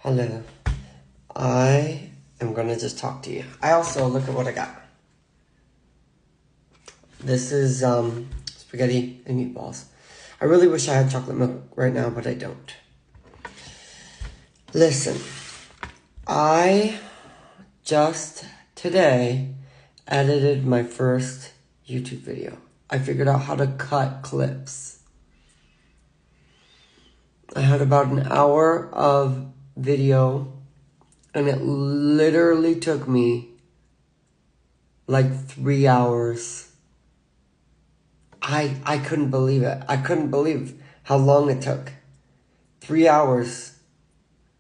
Hello. I am gonna just talk to you. I also look at what I got. This is spaghetti and meatballs. I really wish I had chocolate milk right now, but I don't. Listen, I just today edited my first YouTube video. I figured out how to cut clips. I had about an hour of video, and it literally took me like 3 hours. I couldn't believe it. I couldn't believe how long it took. 3 hours.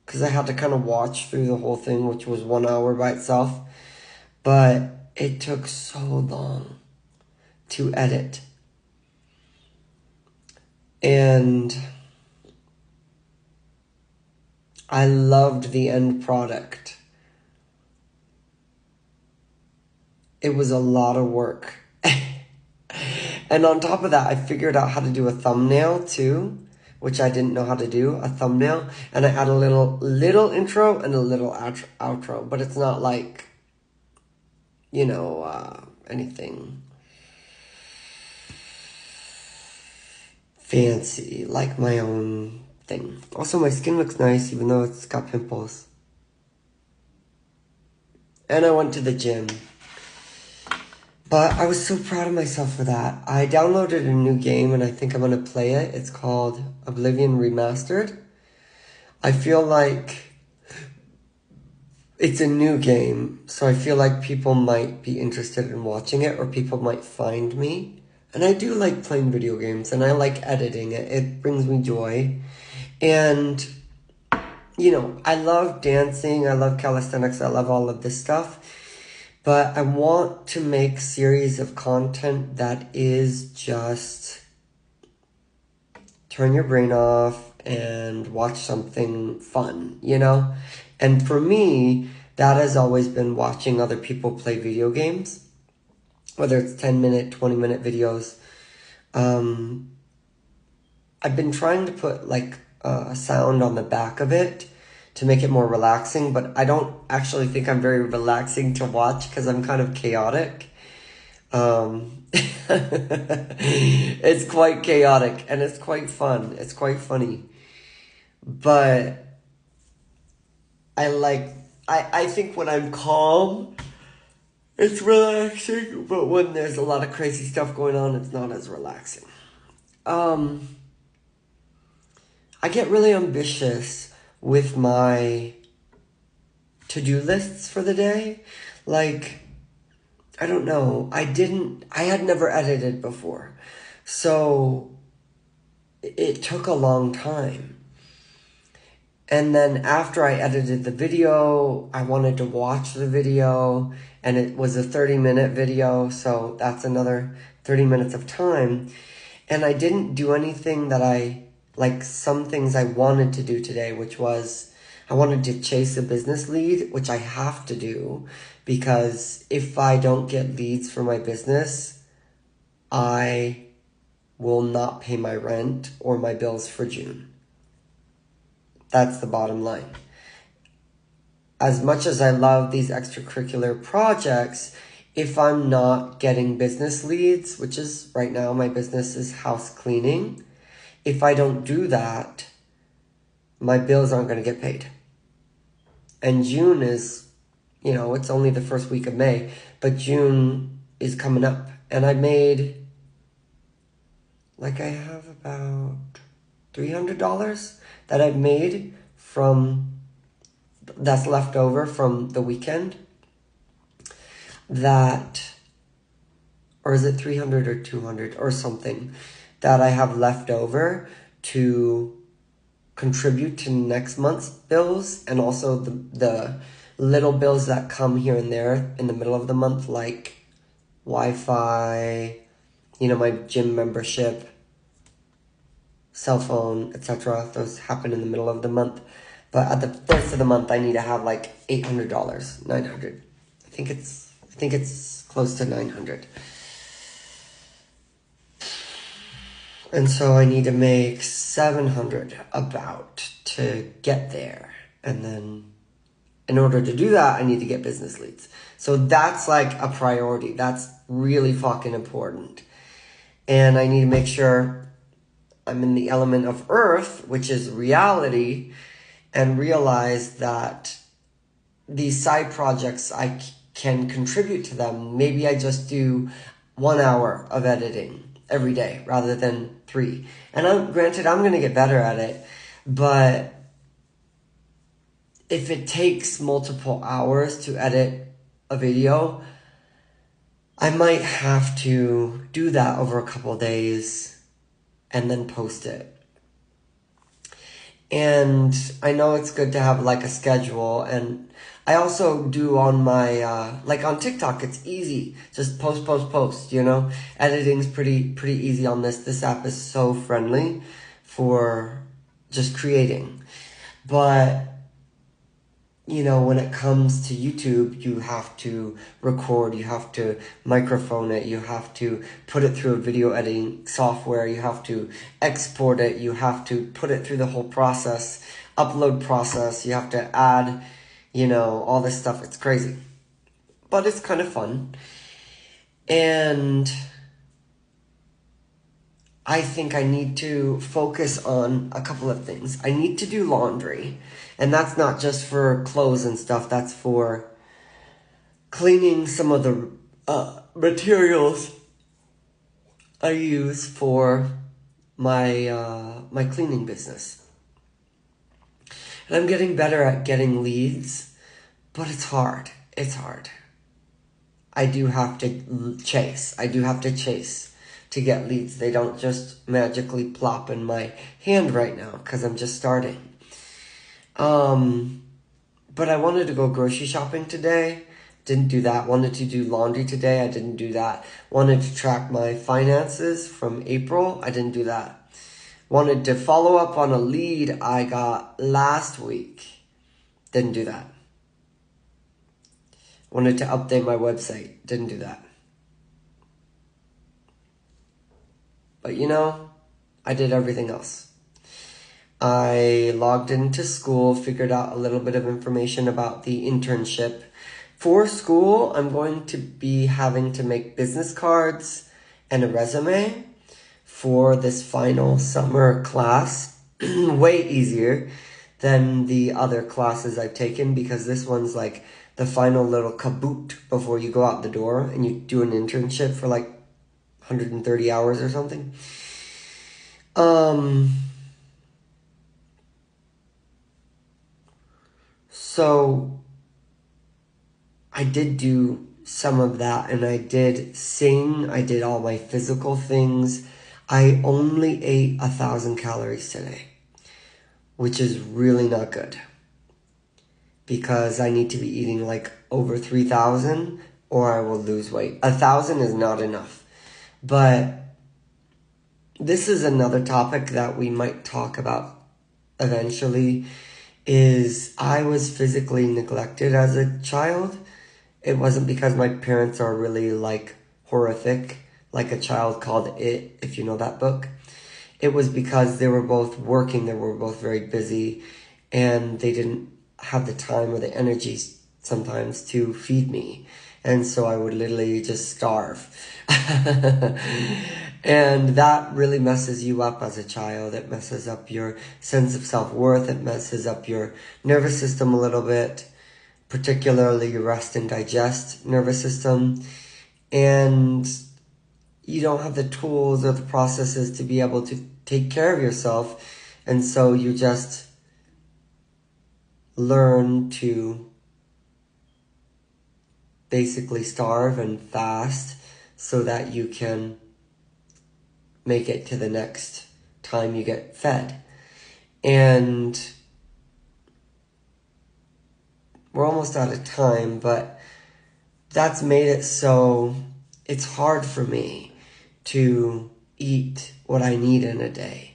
Because I had to kind of watch through the whole thing, which was 1 hour by itself. But it took so long to edit. And I loved the end product. It was a lot of work. And on top of that, I figured out how to do a thumbnail too, which I didn't know how to do, a thumbnail. And I add a little intro and a little outro, but it's not like, anything fancy, like my own thing. Also, my skin looks nice, even though it's got pimples. And I went to the gym. But I was so proud of myself for that. I downloaded a new game and I think I'm going to play it. It's called Oblivion Remastered. I feel like it's a new game, so I feel like people might be interested in watching it, or people might find me. And I do like playing video games, and I like editing it. It brings me joy. And, I love dancing, I love calisthenics, I love all of this stuff. But I want to make series of content that is just turn your brain off and watch something fun, And for me, that has always been watching other people play video games, whether it's 10-minute, 20-minute videos. I've been trying to put like a sound on the back of it to make it more relaxing, but I don't actually think I'm very relaxing to watch because I'm kind of chaotic. It's quite chaotic and it's quite fun. It's quite funny. But I think when I'm calm, it's relaxing, but when there's a lot of crazy stuff going on, it's not as relaxing. I get really ambitious with my to-do lists for the day. Like, I don't know. I had never edited before. So it took a long time. And then after I edited the video, I wanted to watch the video, and it was a 30-minute video. So that's another 30 minutes of time. And I didn't do anything like some things I wanted to do today, which was I wanted to chase a business lead, which I have to do because if I don't get leads for my business, I will not pay my rent or my bills for June. That's the bottom line. As much as I love these extracurricular projects, if I'm not getting business leads, which is right now my business is house cleaning, if I don't do that, my bills aren't going to get paid. And June is, it's only the first week of May, but June is coming up. And I made, I have about $300 that I've made that's left over from the weekend. Or is it 300 or 200 or something that I have left over to contribute to next month's bills, and also the little bills that come here and there in the middle of the month, like Wi-Fi, my gym membership, cell phone, etc. Those happen in the middle of the month. But at the first of the month, I need to have like $800, $900. I think it's close to 900. And so I need to make 700 about to get there. And then in order to do that, I need to get business leads. So that's like a priority. That's really fucking important. And I need to make sure I'm in the element of earth, which is reality, and realize that these side projects, I can contribute to them. Maybe I just do 1 hour of editing every day rather than 3. And granted, I'm going to get better at it, but if it takes multiple hours to edit a video, I might have to do that over a couple of days and then post it. And I know it's good to have like a schedule, and I also do on my, like on TikTok, it's easy. Just post, you know? Editing's pretty easy on this. This app is so friendly for just creating. But, you know, when it comes to YouTube, you have to record, you have to microphone it, you have to put it through a video editing software, you have to export it, you have to put it through the whole process, upload process, you have to add, you know, all this stuff. It's crazy. But it's kind of fun. And I think I need to focus on a couple of things. I need to do laundry. And that's not just for clothes and stuff. That's for cleaning some of the materials I use for my my cleaning business. And I'm getting better at getting leads, but it's hard. It's hard. I do have to chase. To get leads. They don't just magically plop in my hand right now because I'm just starting. But I wanted to go grocery shopping today. Didn't do that. Wanted to do laundry today. I didn't do that. Wanted to track my finances from April. I didn't do that. Wanted to follow up on a lead I got last week. Didn't do that. Wanted to update my website. Didn't do that. But you know, I did everything else. I logged into school, figured out a little bit of information about the internship. For school, I'm going to be having to make business cards and a resume for this final summer class. Way easier than the other classes I've taken, because this one's like the final little kaboot before you go out the door and you do an internship for like 130 hours or something. So I did do some of that, and I did sing. I did all my physical things. I only ate 1,000 calories today, which is really not good, because I need to be eating like over 3,000 or I will lose weight. 1,000 is not enough. But this is another topic that we might talk about eventually. Is I was physically neglected as a child. It wasn't because my parents are really like horrific, like A Child Called It, if you know that book. It was because they were both working, they were both very busy, and they didn't have the time or the energy sometimes to feed me. And so I would literally just starve. And that really messes you up as a child. It messes up your sense of self-worth. It messes up your nervous system a little bit, particularly your rest and digest nervous system. And you don't have the tools or the processes to be able to take care of yourself. And so you just learn to basically starve and fast so that you can make it to the next time you get fed. And we're almost out of time, but that's made it so it's hard for me to eat what I need in a day.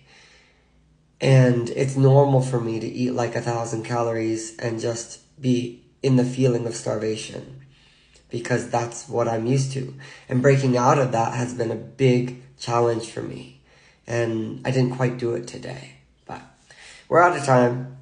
And it's normal for me to eat like 1,000 calories and just be in the feeling of starvation, because that's what I'm used to. And breaking out of that has been a big challenge for me. And I didn't quite do it today. But we're out of time.